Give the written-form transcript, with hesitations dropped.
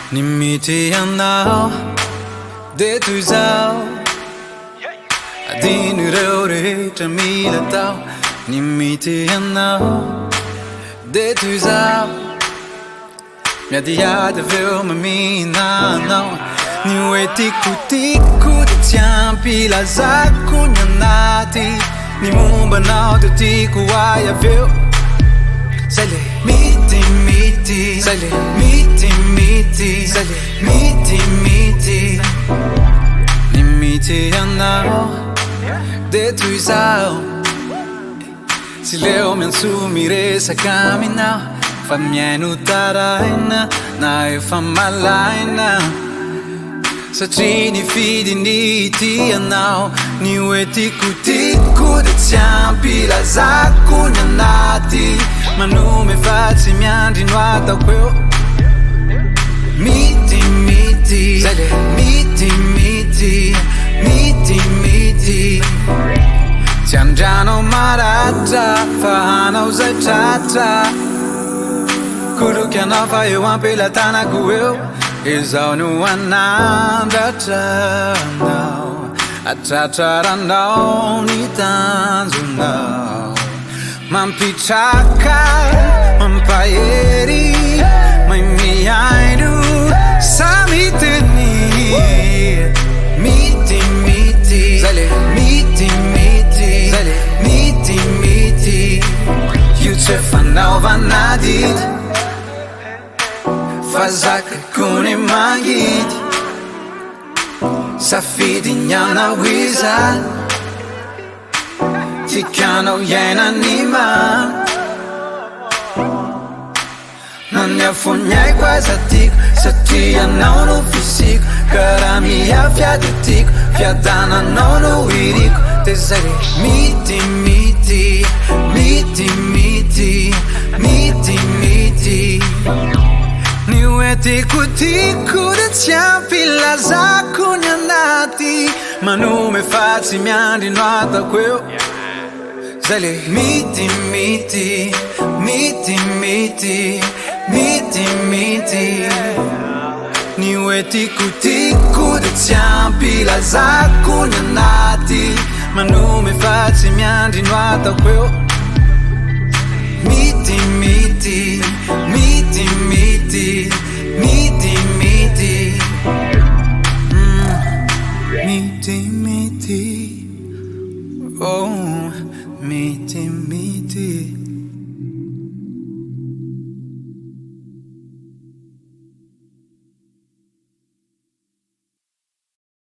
Ni Mitia now, de tu zao. Adinu rore chamila tao. Ni Mitia now, de tu zao. Mia dia de veo mamina now. Ni wetiku tiku de tiampi la zaku nyanati. Ni mumba now de tiku waya veo. Sale miti miti, sale miti miti, sale miti miti. Ni miti now, de tu sao. Si leo mi ansumire sa cammina, fa mienutaraina, na e fa malaina. Sa cini fidi ni ti now, ni wetiku tiku de tiampi la zaku nyanati. Ma non mi faccio miandi nuota quel miti miti, miti miti, miti miti. Ciangiano marata, fahana usachata. Kuru kiana fa eu ampela tana kuel. Izau nu ananda now. Atachara now ni tanzu now. Mampichaka, mampayeri, maimiaidu, samiteni. Miti miti, zale, miti miti, zale, miti miti. Stephan vanadit, fazaka kuni mangit. Safidi nyana wizard. Ticano jena nima. Non ne affognai quasi a tic. Se ti non ho fisico. Cara mia fiadetic. Fiadana non ho irico. Te sei miti miti. Miti miti. Miti miti. Ni wetiku tiku de ciampi la zaku nyanati. Ma non mi facci miandi nuota quel. Zale miti miti, miti miti, miti miti. Ni wetiku tiku de ciampi la zaku nyanati. Ma non mi facci miandi nuota quel. Miti miti, miti miti, miti miti. Miti miti. Oh, miti miti.